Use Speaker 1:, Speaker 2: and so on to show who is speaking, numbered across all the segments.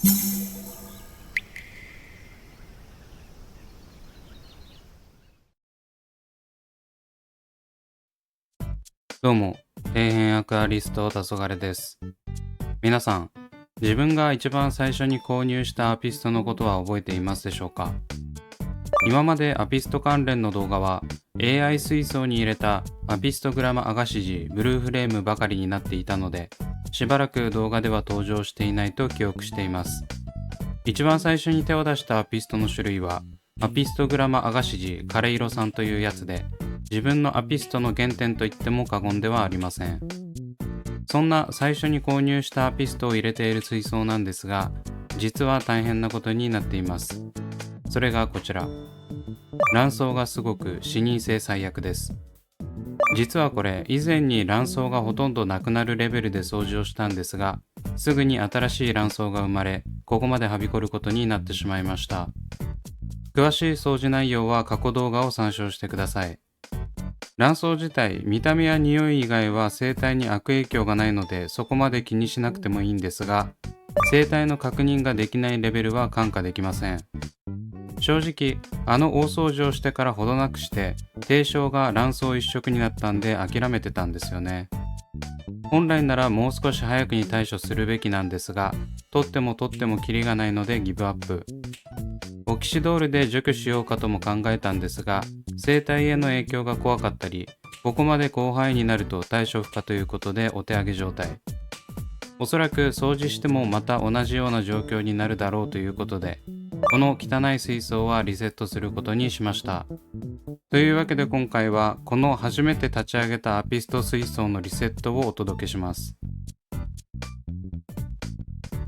Speaker 1: どうも、底辺アクアリスト黄昏です。皆さん、自分が一番最初に購入したアピストのことは覚えていますでしょうか？今までアピスト関連の動画は AI 水槽に入れたアピストグラムアガシジブルーフレームばかりになっていたので、しばらく動画では登場していないと記憶しています。一番最初に手を出したアピストの種類はアピストグラムアガシジ枯れ色さんというやつで、自分のアピストの原点と言っても過言ではありません。そんな最初に購入したアピストを入れている水槽なんですが、実は大変なことになっています。それがこちら。卵巣がすごく視認性最悪です。実はこれ、以前に卵巣がほとんどなくなるレベルで掃除をしたんですが、すぐに新しい卵巣が生まれ、ここまではびこることになってしまいました。詳しい掃除内容は過去動画を参照してください。卵巣自体、見た目や匂い以外は生体に悪影響がないので、そこまで気にしなくてもいいんですが、生体の確認ができないレベルは看過できません。正直、大掃除をしてからほどなくして、低床が卵巣一色になったんで諦めてたんですよね。本来ならもう少し早くに対処するべきなんですが、取ってもキリがないのでギブアップ。オキシドールで除去しようかとも考えたんですが、生体への影響が怖かったり、ここまで広範囲になると対処不可ということでお手上げ状態。おそらく掃除してもまた同じような状況になるだろうということで、この汚い水槽はリセットすることにしました。というわけで今回はこの初めて立ち上げたアピスト水槽のリセットをお届けします。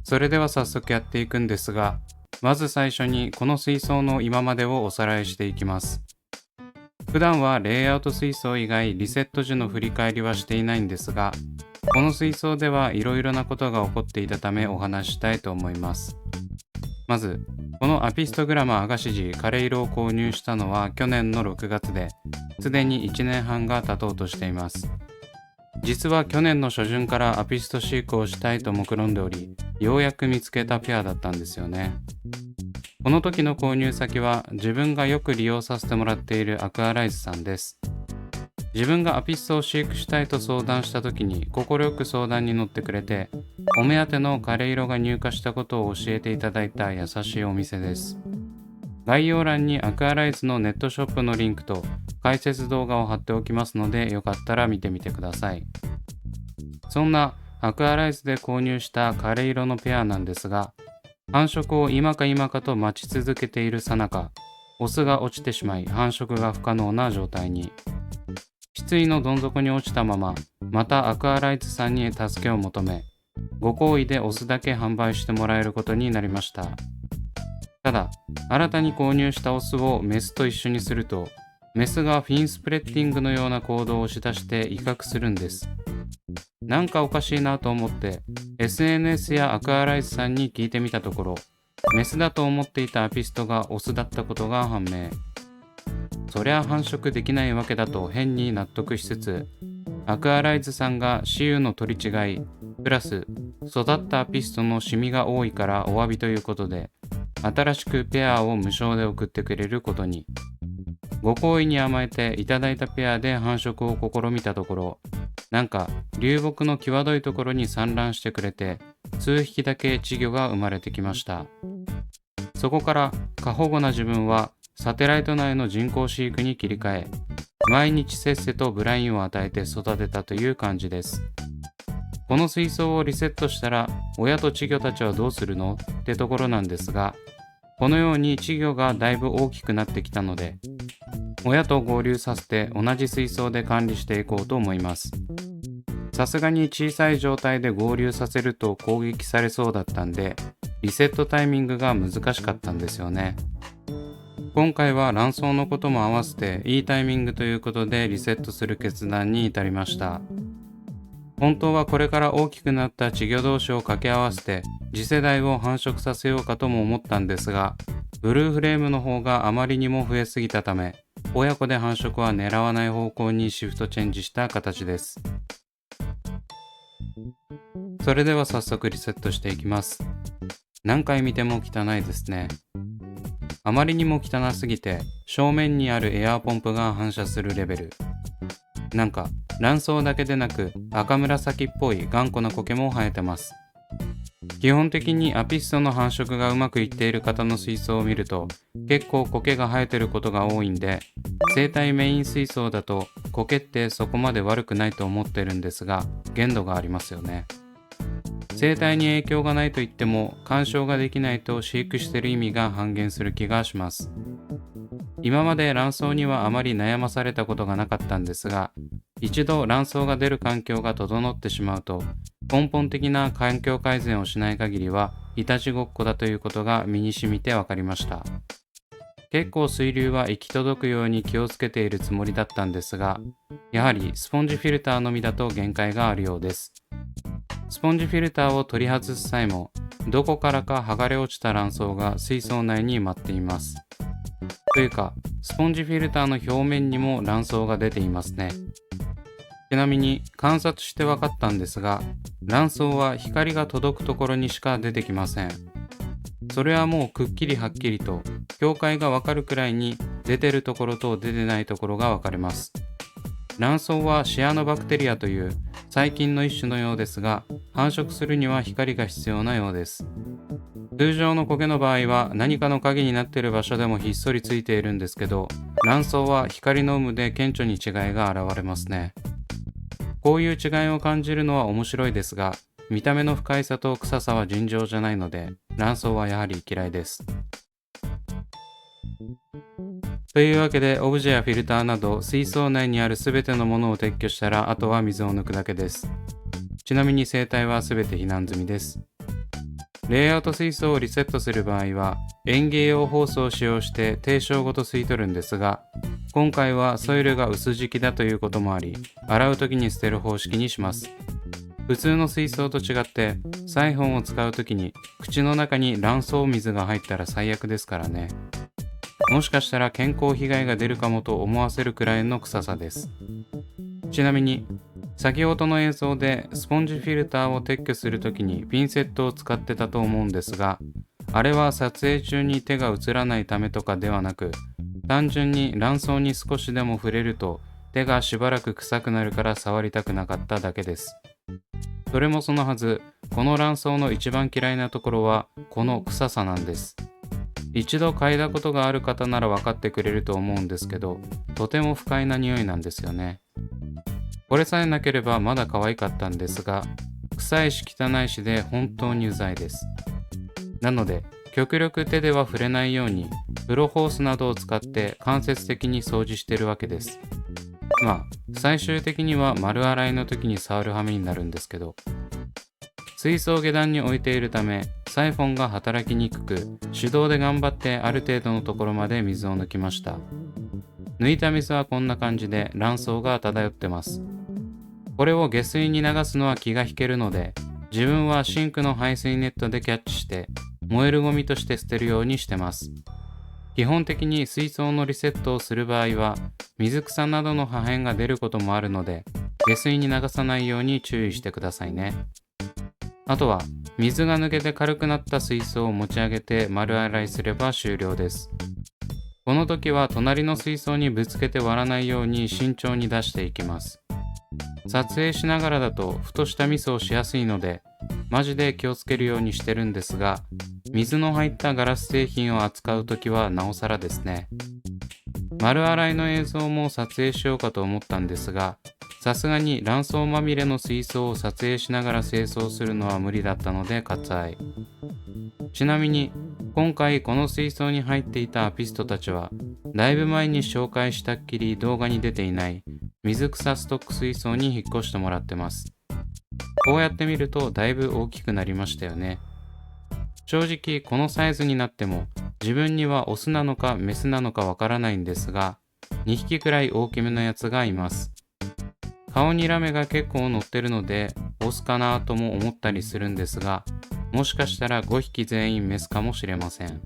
Speaker 1: それでは早速やっていくんですが、まず最初にこの水槽の今までをおさらいしていきます。普段はレイアウト水槽以外リセット時の振り返りはしていないんですが、この水槽ではいろいろなことが起こっていたためお話ししたいと思います。まず、このアピストグラマアガシジ枯れ色を購入したのは去年の6月で、すでに1年半が経とうとしています。実は去年の初旬からアピスト飼育をしたいと目論んでおり、ようやく見つけたペアだったんですよね。この時の購入先は自分がよく利用させてもらっているアクアライズさんです。自分がアピストを飼育したいと相談した時に快く相談に乗ってくれて、お目当ての枯れ色が入荷したことを教えていただいた優しいお店です。概要欄にアクアライズのネットショップのリンクと解説動画を貼っておきますので、よかったら見てみてください。そんなアクアライズで購入した枯れ色のペアなんですが、繁殖を今かと待ち続けている最中、オスが落ちてしまい繁殖が不可能な状態に。失意のどん底に落ちたまま、またアクアライズさんに助けを求め、ご好意でオスだけ販売してもらえることになりました。ただ、新たに購入したオスをメスと一緒にすると、メスがフィンスプレッティングのような行動をしだして威嚇するんです。なんかおかしいなと思って SNS やアクアライズさんに聞いてみたところ、メスだと思っていたアピストがオスだったことが判明。そりゃ繁殖できないわけだと変に納得しつつ、アクアライズさんが雌雄の取り違いプラス育ったアピストのシミが多いからお詫びということで、新しくペアを無償で送ってくれることに。ご好意に甘えていただいたペアで繁殖を試みたところ、なんか流木の際どいところに産卵してくれて、数匹だけ稚魚が生まれてきました。そこから過保護な自分はサテライト内の人工飼育に切り替え、毎日せっせとブラインを与えて育てたという感じです。この水槽をリセットしたら親と稚魚たちはどうするのってところなんですが、このように稚魚がだいぶ大きくなってきたので、親と合流させて同じ水槽で管理していこうと思います。さすがに小さい状態で合流させると攻撃されそうだったんで、リセットタイミングが難しかったんですよね。今回は卵巣のことも合わせていいタイミングということでリセットする決断に至りました。本当はこれから大きくなった稚魚同士を掛け合わせて次世代を繁殖させようかとも思ったんですが、ブルーフレームの方があまりにも増えすぎたため、親子で繁殖は狙わない方向にシフトチェンジした形です。それでは早速リセットしていきます。何回見ても汚いですね。あまりにも汚すぎて正面にあるエアーポンプが反射するレベル。なんか卵巣だけでなく赤紫っぽい頑固な苔も生えてます。基本的にアピストの繁殖がうまくいっている方の水槽を見ると結構苔が生えてることが多いんで、生態メイン水槽だと苔ってそこまで悪くないと思ってるんですが、限度がありますよね。生態に影響がないと言っても干渉ができないと飼育している意味が半減する気がします。今まで卵巣にはあまり悩まされたことがなかったんですが、一度卵巣が出る環境が整ってしまうと根本的な環境改善をしない限りはいたちごっこだということが身に染みて分かりました。結構水流は行き届くように気をつけているつもりだったんですが、やはりスポンジフィルターのみだと限界があるようです。スポンジフィルターを取り外す際もどこからか剥がれ落ちた卵巣が水槽内に舞っています。というかスポンジフィルターの表面にも卵巣が出ていますね。ちなみに観察して分かったんですが、卵巣は光が届くところにしか出てきません。それはもうくっきりはっきりと境界が分かるくらいに出てるところと出てないところが分かれます。卵巣はシアノバクテリアという細菌の一種のようですが、繁殖するには光が必要なようです。通常の苔の場合は何かの影になっている場所でもひっそりついているんですけど、卵巣は光の有無で顕著に違いが現れますね。こういう違いを感じるのは面白いですが、見た目の不快さと臭さは尋常じゃないので、卵巣はやはり嫌いです。というわけで、オブジェやフィルターなど水槽内にあるすべてのものを撤去したら、あとは水を抜くだけです。ちなみに生態はすべて避難済みです。レイアウト水槽をリセットする場合は園芸用ホースを使用して低床ごと吸い取るんですが、今回はソイルが薄敷きだということもあり、洗う時に捨てる方式にします。普通の水槽と違ってサイフォンを使う時に口の中に卵巣水が入ったら最悪ですからね。もしかしたら健康被害が出るかもと思わせるくらいの臭さです。ちなみに先ほどの映像でスポンジフィルターを撤去するときにピンセットを使ってたと思うんですが、あれは撮影中に手が映らないためとかではなく、単純に卵巣に少しでも触れると手がしばらく臭くなるから触りたくなかっただけです。それもそのはず、この卵巣の一番嫌いなところはこの臭さなんです。一度嗅いだことがある方なら分かってくれると思うんですけど、とても不快な匂いなんですよね。これさえなければまだ可愛かったんですが、臭いし汚いしで本当にうざいです。なので極力手では触れないようにプロホースなどを使って間接的に掃除してるわけです。最終的には丸洗いの時に触る羽目になるんですけど、水槽下段に置いているためサイフォンが働きにくく、手動で頑張ってある程度のところまで水を抜きました。抜いた水はこんな感じで卵巣が漂ってます。これを下水に流すのは気が引けるので、自分はシンクの排水ネットでキャッチして燃えるゴミとして捨てるようにしてます。基本的に水槽のリセットをする場合は水草などの破片が出ることもあるので、下水に流さないように注意してくださいね。あとは水が抜けて軽くなった水槽を持ち上げて丸洗いすれば終了です。この時は隣の水槽にぶつけて割らないように慎重に出していきます。撮影しながらだとふとしたミスをしやすいのでマジで気をつけるようにしてるんですが、水の入ったガラス製品を扱うときはなおさらですね。丸洗いの映像も撮影しようかと思ったんですが、さすがに卵巣まみれの水槽を撮影しながら清掃するのは無理だったので割愛。ちなみに今回この水槽に入っていたアピストたちはだいぶ前に紹介したっきり動画に出ていない水草ストック水槽に引っ越してもらってます。こうやって見るとだいぶ大きくなりましたよね。正直このサイズになっても自分にはオスなのかメスなのかわからないんですが、2匹くらい大きめのやつがいます。顔にラメが結構乗ってるのでオスかなとも思ったりするんですが、もしかしたら5匹全員メスかもしれません。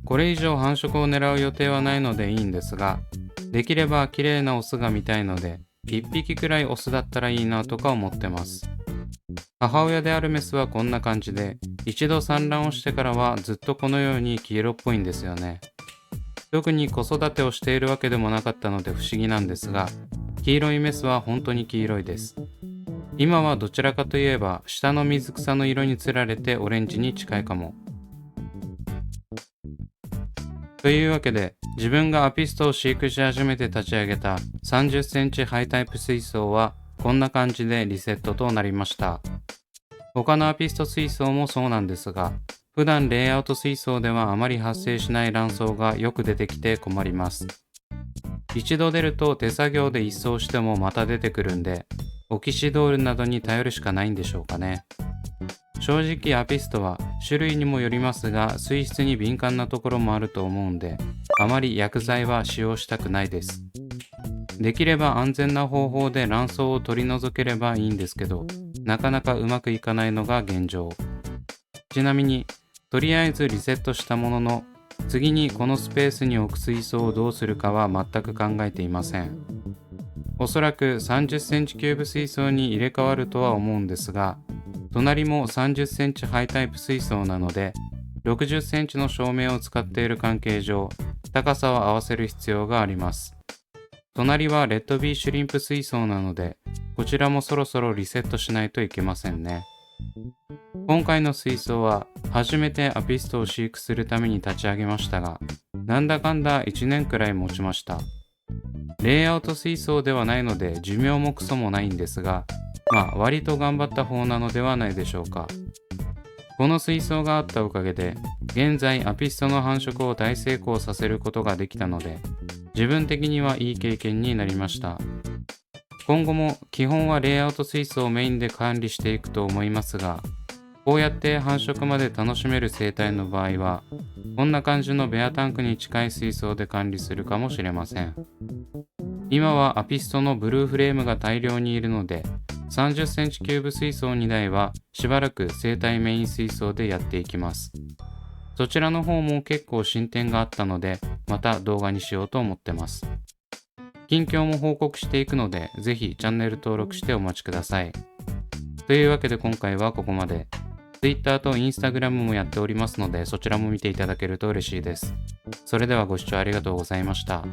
Speaker 1: これ以上繁殖を狙う予定はないのでいいんですが、できれば綺麗なオスが見たいので1匹くらいオスだったらいいなとか思ってます。母親であるメスはこんな感じで、一度産卵をしてからはずっとこのように黄色っぽいんですよね。特に子育てをしているわけでもなかったので不思議なんですが、黄色いメスは本当に黄色いです。今はどちらかといえば下の水草の色につられてオレンジに近いかも。というわけで、自分がアピストを飼育し始めて立ち上げた30センチハイタイプ水槽はこんな感じでリセットとなりました。他のアピスト水槽もそうなんですが、普段レイアウト水槽ではあまり発生しない卵巣がよく出てきて困ります。一度出ると手作業で一掃してもまた出てくるんで、オキシドールなどに頼るしかないんでしょうかね。正直アピストは種類にもよりますが、水質に敏感なところもあると思うんで、あまり薬剤は使用したくないです。できれば安全な方法で卵巣を取り除ければいいんですけど、なかなかうまくいかないのが現状。ちなみに、とりあえずリセットしたものの、次にこのスペースに置く水槽をどうするかは全く考えていません。おそらく30センチキューブ水槽に入れ替わるとは思うんですが、隣も30センチハイタイプ水槽なので、60センチの照明を使っている関係上、高さを合わせる必要があります。隣はレッドビーシュリンプ水槽なので、こちらもそろそろリセットしないといけませんね。今回の水槽は初めてアピストを飼育するために立ち上げましたが、なんだかんだ1年くらい持ちました。レイアウト水槽ではないので寿命もクソもないんですが、割と頑張った方なのではないでしょうか。この水槽があったおかげで、現在アピストの繁殖を大成功させることができたので、自分的にはいい経験になりました。今後も基本はレイアウト水槽をメインで管理していくと思いますが、こうやって繁殖まで楽しめる生態の場合は、こんな感じのベアタンクに近い水槽で管理するかもしれません。今はアピストのブルーフレームが大量にいるので、30センチキューブ水槽2台はしばらく生態メイン水槽でやっていきます。そちらの方も結構進展があったので、また動画にしようと思ってます。近況も報告していくので、ぜひチャンネル登録してお待ちください。というわけで今回はここまで。Twitter と Instagram もやっておりますので、そちらも見ていただけると嬉しいです。それではご視聴ありがとうございました。